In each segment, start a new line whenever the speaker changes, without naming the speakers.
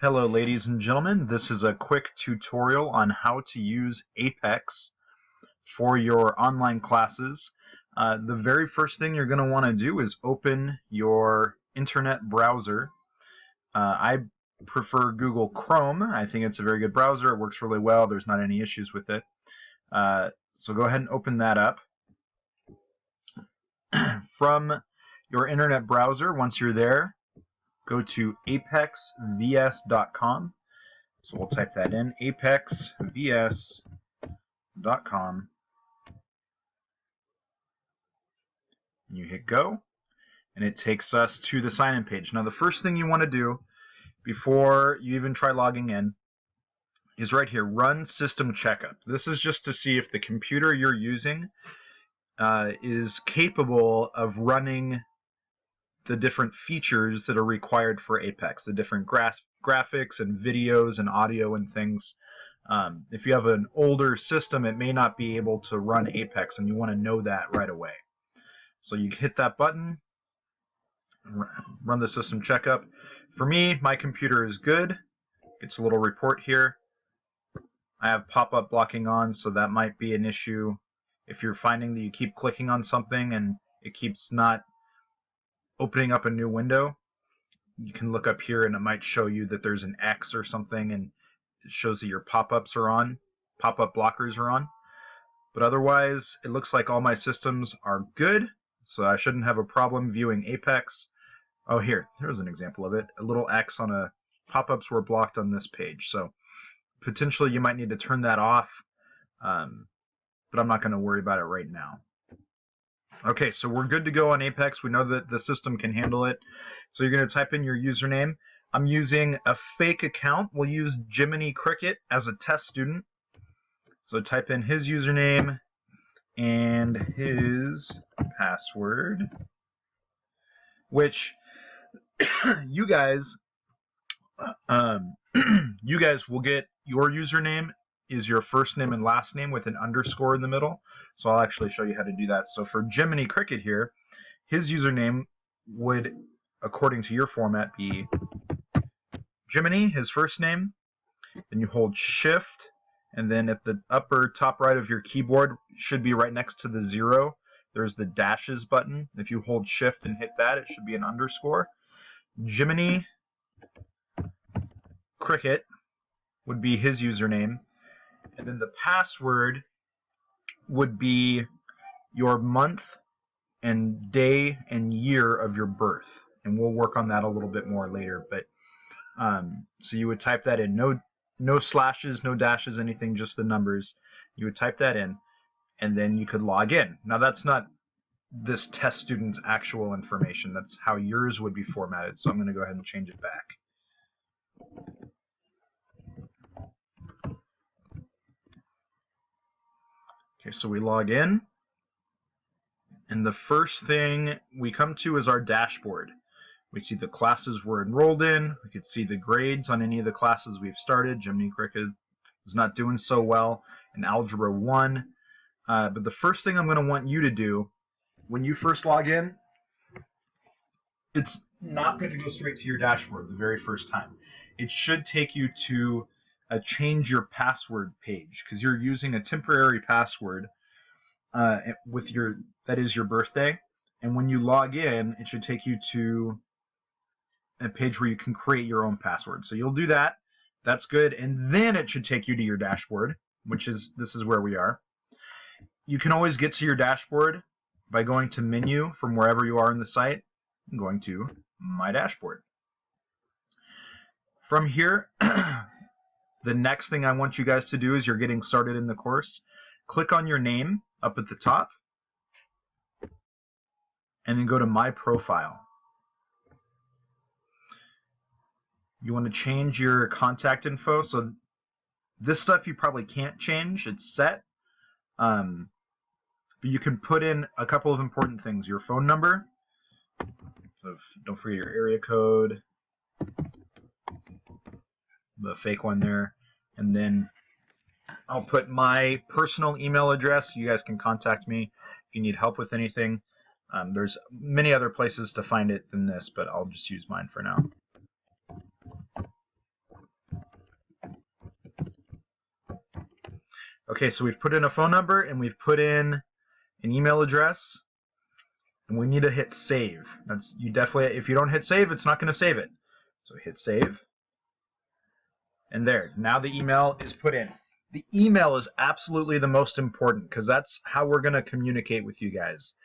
Hello ladies and gentlemen, this is a quick tutorial on how to use Apex for your online classes. The very first thing you're going to want to do is open your internet browser. I prefer Google Chrome. I think it's a very good browser. It works really well. There's not any issues with it. So go ahead and open that up. From your internet browser, once you're there, go to apexvs.com. So we'll type that in, apexvs.com. And you hit go, and it takes us to the sign-in page. Now the first thing you want to do before you even try logging in is right here, run system checkup. This is just to see if the computer you're using is capable of running the different features that are required for Apex, the different graphics and videos and audio and things. If you have an older system, it may not be able to run Apex, and you want to know that right away. So you hit that button, run the system checkup. For me, my computer is good. It's a little report here. I have pop-up blocking on, so that might be an issue. If you're finding that you keep clicking on something and it keeps not opening up a new window, you can look up here and it might show you that there's an X or something, and it shows that your pop-ups are on, pop-up blockers are on. But otherwise, it looks like all my systems are good, so I shouldn't have a problem viewing Apex. Oh, here's an example of it. A little X on a pop-ups were blocked on this page, so potentially you might need to turn that off, but I'm not going to worry about it right now. Okay, so we're good to go on Apex. We know that the system can handle it. So you're going to type in your username. I'm using a fake account. We'll use Jiminy Cricket as a test student. So type in his username and his password, which you guys will get. Your username is your first name and last name with an underscore in the middle. So I'll actually show you how to do that. So for Jiminy Cricket here, his username would, according to your format, be Jiminy, his first name. Then you hold Shift, and then at the upper top right of your keyboard should be right next to the 0. There's the dashes button. If you hold Shift and hit that, it should be an underscore. Jiminy Cricket would be his username. And then the password would be your month and day and year of your birth. And we'll work on that a little bit more later. But so you would type that in. No slashes, no dashes, anything, just the numbers. You would type that in, and then you could log in. Now that's not this test student's actual information. That's how yours would be formatted. So I'm going to go ahead and change it back. Okay, so we log in, and the first thing we come to is our dashboard. We see the classes we're enrolled in. We could see the grades on any of the classes we've started. Jiminy Cricket is not doing so well in Algebra 1. But the first thing I'm going to want you to do when you first log in, it's not going to go straight to your dashboard the very first time. It should take you to a change your password page, because you're using a temporary password with that is your birthday, and when you log in, it should take you to a page where you can create your own password. So you'll do that. That's good, and then it should take you to your dashboard, this is where we are. You can always get to your dashboard by going to menu from wherever you are in the site and going to My Dashboard. From here, the next thing I want you guys to do is you're getting started in the course. Click on your name up at the top, and then go to My Profile. You want to change your contact info. So this stuff you probably can't change. It's set. But you can put in a couple of important things. Your phone number. So don't forget your area code. The fake one there, and then I'll put my personal email address. You guys can contact me if you need help with anything. There's many other places to find it than this, but I'll just use mine for now. Okay, so we've put in a phone number and we've put in an email address, and we need to hit save. That's you definitely, if you don't hit save, it's not going to save it. So hit save, and there, now the email is put in. The email is absolutely the most important because that's how we're going to communicate with you guys.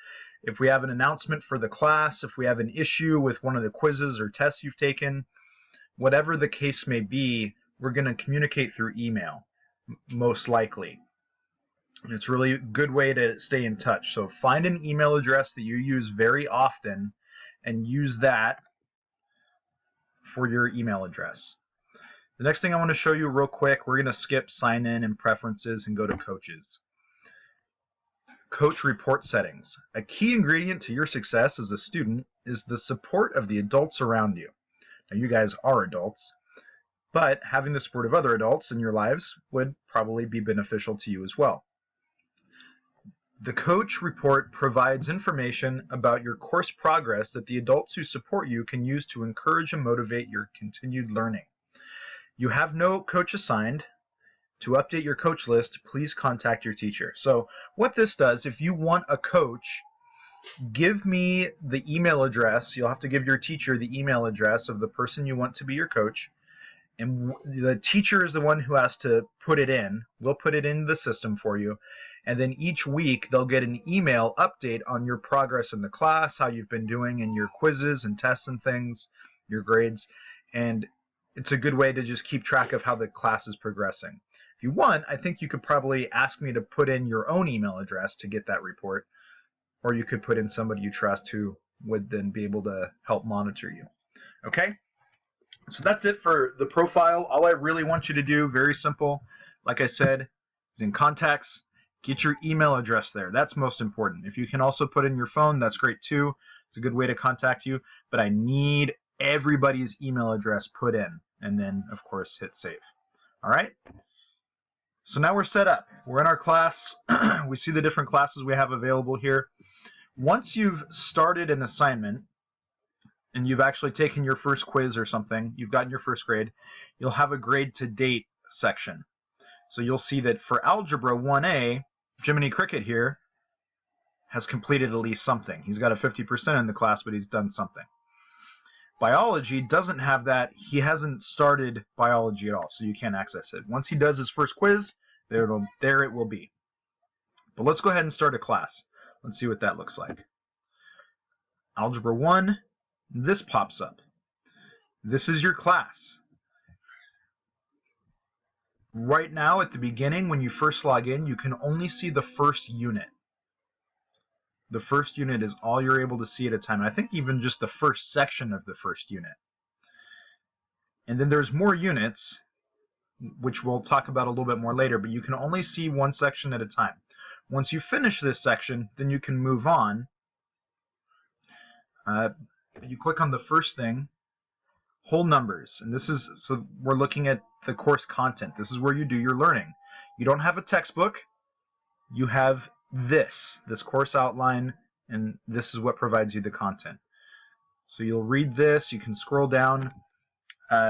If we have an announcement for the class, if we have an issue with one of the quizzes or tests you've taken, whatever the case may be, we're going to communicate through email, most likely. And it's really a good way to stay in touch. So find an email address that you use very often and use that for your email address. The next thing I want to show you real quick, we're going to skip sign in and preferences and go to coaches. Coach report settings. A key ingredient to your success as a student is the support of the adults around you. Now, you guys are adults, but having the support of other adults in your lives would probably be beneficial to you as well. The coach report provides information about your course progress that the adults who support you can use to encourage and motivate your continued learning. You have no coach assigned. To update your coach list, please contact your teacher. So what this does, if you want a coach, give me the email address. You'll have to give your teacher the email address of the person you want to be your coach. And the teacher is the one who has to put it in. We'll put it in the system for you. And then each week they'll get an email update on your progress in the class, how you've been doing in your quizzes and tests and things, your grades. And it's a good way to just keep track of how the class is progressing. If you want, I think you could probably ask me to put in your own email address to get that report, or you could put in somebody you trust who would then be able to help monitor you. Okay? So that's it for the profile. All I really want you to do, very simple, like I said, is in contacts, get your email address there. That's most important. If you can also put in your phone, that's great too. It's a good way to contact you, but I need everybody's email address put in, and then, of course, hit save. All right? So now we're set up. We're in our class. We see the different classes we have available here. Once you've started an assignment and you've actually taken your first quiz or something, you've gotten your first grade, you'll have a grade to date section. So you'll see that for Algebra 1A, Jiminy Cricket here has completed at least something. He's got a 50% in the class, but he's done something. Biology doesn't have that. He hasn't started biology at all, so you can't access it. Once he does his first quiz, there it will be. But let's go ahead and start a class. Let's see what that looks like. Algebra 1, this pops up. This is your class. Right now, at the beginning, when you first log in, you can only see the first unit. The first unit is all you're able to see at a time. And I think even just the first section of the first unit. And then there's more units, which we'll talk about a little bit more later, but you can only see one section at a time. Once you finish this section, then you can move on. You click on the first thing, whole numbers. And this is, so we're looking at the course content. This is where you do your learning. You don't have a textbook. You have this course outline, and this is what provides you the content. So you'll read this, you can scroll down.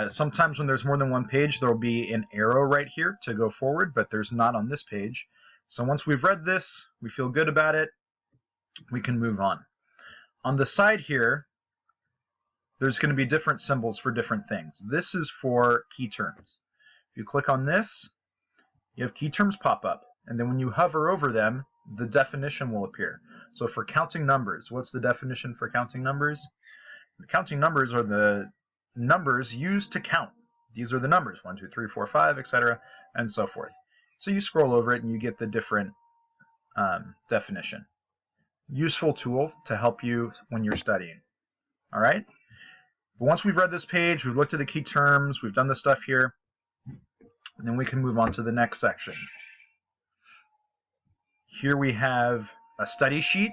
Sometimes when there's more than one page, there'll be an arrow right here to go forward, but there's not on this page. So once we've read this, we feel good about it, we can move on. On the side here, there's going to be different symbols for different things. This is for key terms. If you click on this, you have key terms pop up, and then when you hover over them, the definition will appear. So for counting numbers, what's the definition for counting numbers? The counting numbers are the numbers used to count. These are the numbers, 1, 2, 3, 4, 5, etc., and so forth. So you scroll over it and you get the different definition. Useful tool to help you when you're studying. All right? But once we've read this page, we've looked at the key terms, we've done the stuff here, then we can move on to the next section. Here we have a study sheet,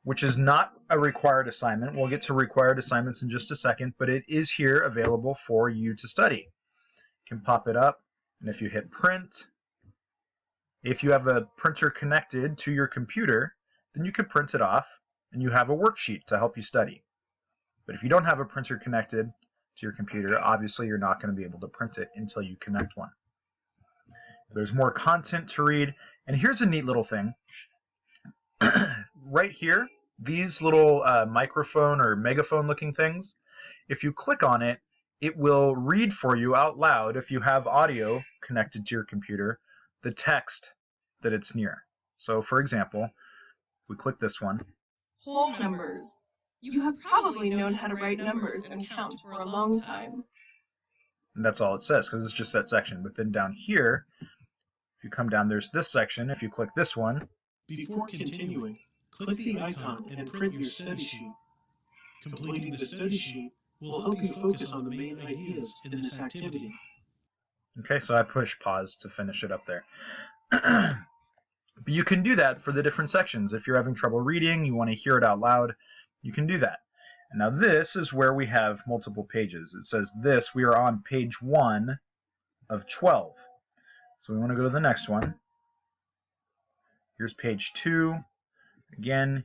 which is not a required assignment. We'll get to required assignments in just a second, but it is here available for you to study. You can pop it up, and if you hit print, if you have a printer connected to your computer, then you can print it off, and you have a worksheet to help you study. But if you don't have a printer connected to your computer, obviously you're not going to be able to print it until you connect one. There's more content to read. And here's a neat little thing. Right here, these little microphone or megaphone looking things, if you click on it, it will read for you out loud, if you have audio connected to your computer, the text that it's near. So for example, we click this one.
Whole numbers. You have probably known how to write numbers and count for a long time.
And that's all it says, because it's just that section. But then down here, if you come down, there's this section. If you click this one.
Before continuing, click the icon and print your study sheet. Completing the study sheet will help you focus on the main ideas in this activity.
Okay, so I push pause to finish it up there. But you can do that for the different sections. If you're having trouble reading, you want to hear it out loud, you can do that. And now this is where we have multiple pages. It says we are on page 1 of 12. So we want to go to the next one. Here's page 2. Again,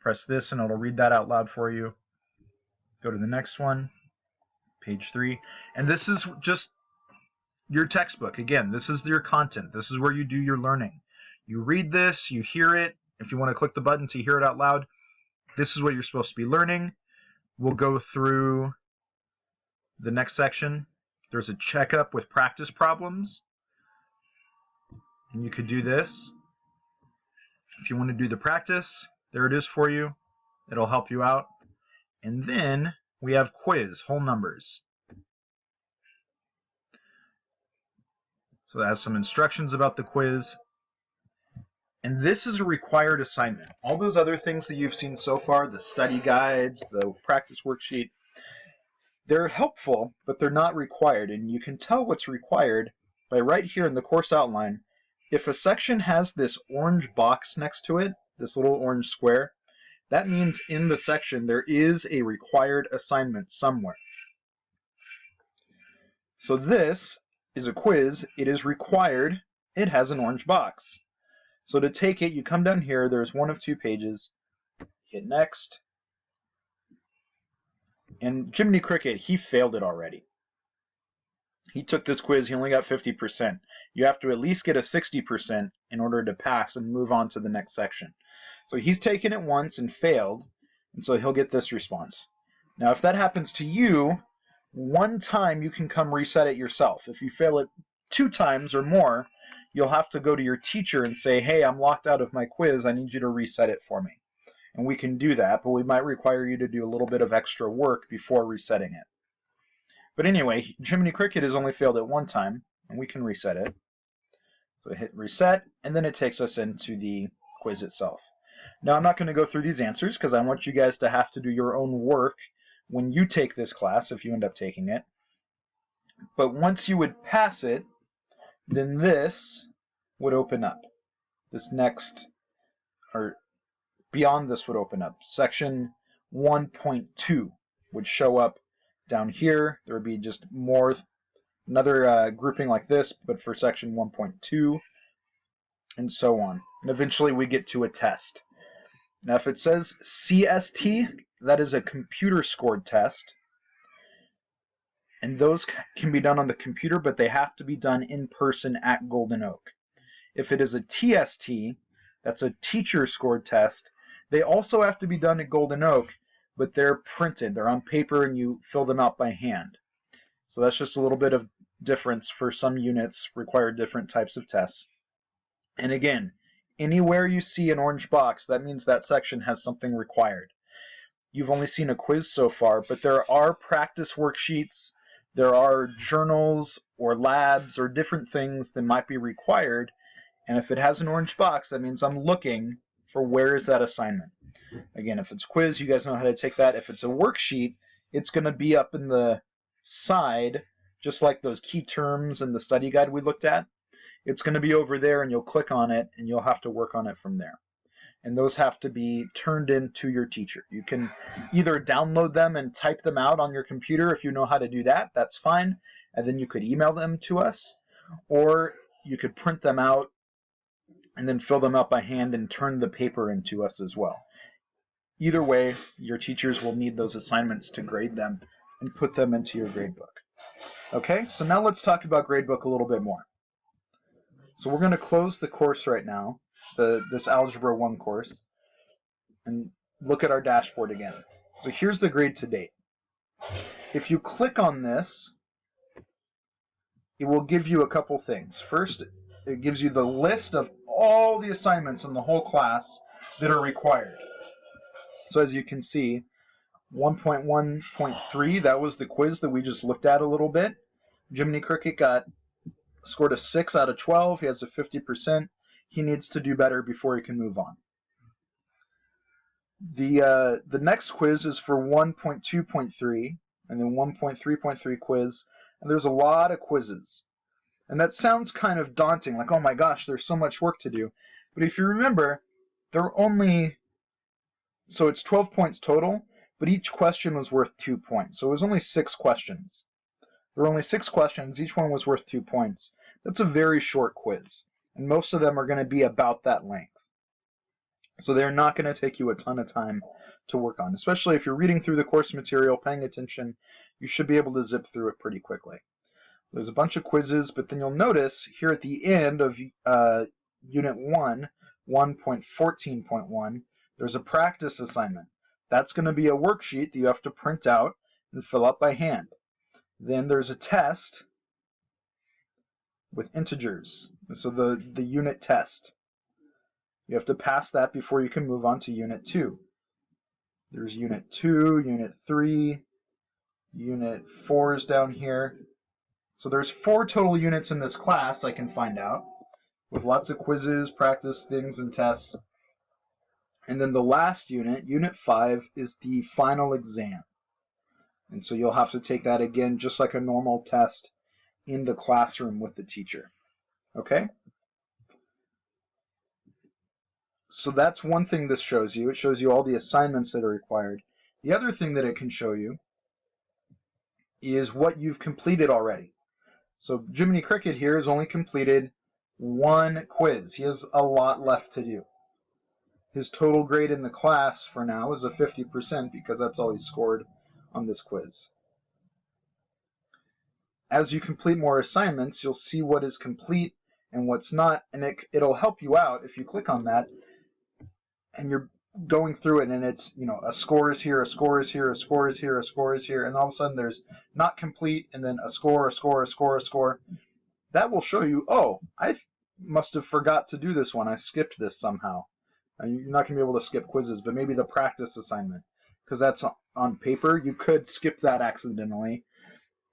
press this and it'll read that out loud for you. Go to the next one, page 3. And this is just your textbook. Again, this is your content. This is where you do your learning. You read this, you hear it. If you want to click the button to hear it out loud, this is what you're supposed to be learning. We'll go through the next section. There's a checkup with practice problems. And you could do this. If you want to do the practice, there it is for you. It'll help you out. And then we have quiz, whole numbers. So that has some instructions about the quiz. And this is a required assignment. All those other things that you've seen so far, the study guides, the practice worksheet, they're helpful, but they're not required. And you can tell what's required by right here in the course outline. If a section has this orange box next to it, this little orange square, that means in the section there is a required assignment somewhere. So this is a quiz. It is required. It has an orange box. So to take it, you come down here. There's one of 2 pages. Hit next. And Jiminy Cricket, he failed it already. He took this quiz. He only got 50%. You have to at least get a 60% in order to pass and move on to the next section. So he's taken it once and failed, and so he'll get this response. Now, if that happens to you, one time you can come reset it yourself. If you fail it 2 times or more, you'll have to go to your teacher and say, hey, I'm locked out of my quiz. I need you to reset it for me. And we can do that, but we might require you to do a little bit of extra work before resetting it. But anyway, Jiminy Cricket has only failed it 1 time, and we can reset it. So hit reset, and then it takes us into the quiz itself. Now, I'm not going to go through these answers because I want you guys to have to do your own work when you take this class, if you end up taking it. But once you would pass it, then this would open up. This next, or beyond this would open up. Section 1.2 would show up down here. There would be just more, another grouping like this, but for section 1.2, and so on. And eventually we get to a test. Now if it says CST, that is a computer scored test. And those can be done on the computer, but they have to be done in person at Golden Oak. If it is a TST, that's a teacher scored test, they also have to be done at Golden Oak, but they're printed. They're on paper and you fill them out by hand. So that's just a little bit of difference. For some units require different types of tests. And again, anywhere you see an orange box, that means that section has something required. You've only seen a quiz so far, but there are practice worksheets, there are journals or labs or different things that might be required. And if it has an orange box, that means I'm looking for where is that assignment. Again, if it's quiz, you guys know how to take that. If it's a worksheet, it's going to be up in the side, just like those key terms in the study guide we looked at. It's going to be over there, and you'll click on it, and you'll have to work on it from there. And those have to be turned in to your teacher. You can either download them and type them out on your computer if you know how to do that. That's fine. And then you could email them to us. Or you could print them out and then fill them out by hand and turn the paper into us as well. Either way, your teachers will need those assignments to grade them and put them into your gradebook. Okay, so now let's talk about gradebook a little bit more. So we're going to close the course right now, this Algebra 1 course, and look at our dashboard again. So here's the grade to date. If you click on this, it will give you a couple things. First, it gives you the list of all the assignments in the whole class that are required. So as you can see, 1.1.3, that was the quiz that we just looked at a little bit. Jiminy Cricket scored a 6 out of 12. He has a 50%. He needs to do better before he can move on. The next quiz is for 1.2.3 and then 1.3.3 quiz. And there's a lot of quizzes. And that sounds kind of daunting, like, oh my gosh, there's so much work to do. But if you remember, there are only, so it's 12 points total, but each question was worth 2 points. So it was only 6 questions. There were only 6 questions, each one was worth 2 points. That's a very short quiz, and most of them are going to be about that length. So they're not going to take you a ton of time to work on, especially if you're reading through the course material, paying attention, you should be able to zip through it pretty quickly. There's a bunch of quizzes, but then you'll notice here at the end of Unit 1, 1.14.1, there's a practice assignment. That's going to be a worksheet that you have to print out and fill out by hand. Then there's a test with integers, so the unit test. You have to pass that before you can move on to Unit 2. There's Unit 2, Unit 3, Unit 4 is down here. So there's 4 total units in this class, I can find out, with lots of quizzes, practice things, and tests. And then the last unit, Unit 5, is the final exam. And so you'll have to take that again, just like a normal test in the classroom with the teacher. Okay? So that's one thing this shows you. It shows you all the assignments that are required. The other thing that it can show you is what you've completed already. So Jiminy Cricket here has only completed 1 quiz. He has a lot left to do. His total grade in the class for now is a 50% because that's all he scored on this quiz. As you complete more assignments, you'll see what is complete and what's not, and it'll help you out if you click on that and you're going through it and it's, you know, a score is here, a score is here, a score is here, a score is here, and all of a sudden there's not complete and then a score, a score, a score, a score. That will show you, oh, I must have forgot to do this one. I skipped this somehow. You're not going to be able to skip quizzes, but maybe the practice assignment, because that's on paper. You could skip that accidentally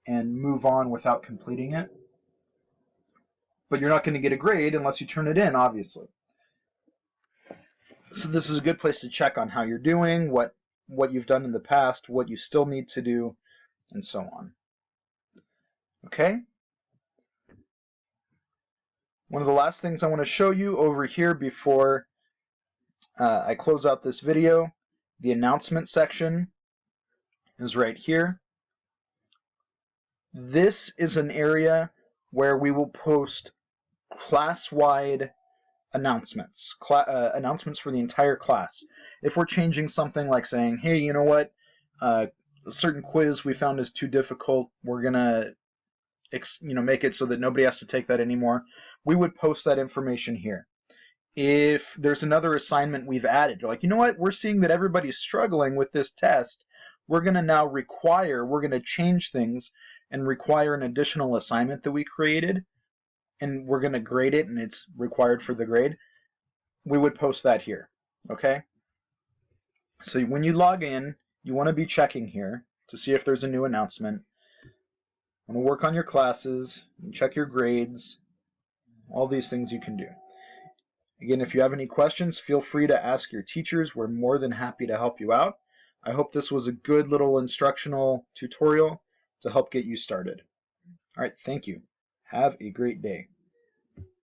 and move on without completing it. But you're not going to get a grade unless you turn it in, obviously. So this is a good place to check on how you're doing, what you've done in the past, what you still need to do, and so on. Okay? One of the last things I want to show you over here before I close out this video, the announcement section is right here. This is an area where we will post class-wide announcements, announcements for the entire class. If we're changing something like saying, hey, you know what, a certain quiz we found is too difficult, we're gonna make it so that nobody has to take that anymore, we would post that information here. If there's another assignment we've added, you're like, you know what, we're seeing that everybody's struggling with this test, we're going to now we're going to change things and require an additional assignment that we created, and we're going to grade it, and it's required for the grade, we would post that here, okay? So when you log in, you want to be checking here to see if there's a new announcement. You want to work on your classes, and check your grades, all these things you can do. Again, if you have any questions, feel free to ask your teachers. We're more than happy to help you out. I hope this was a good little instructional tutorial to help get you started. All right, thank you. Have a great day.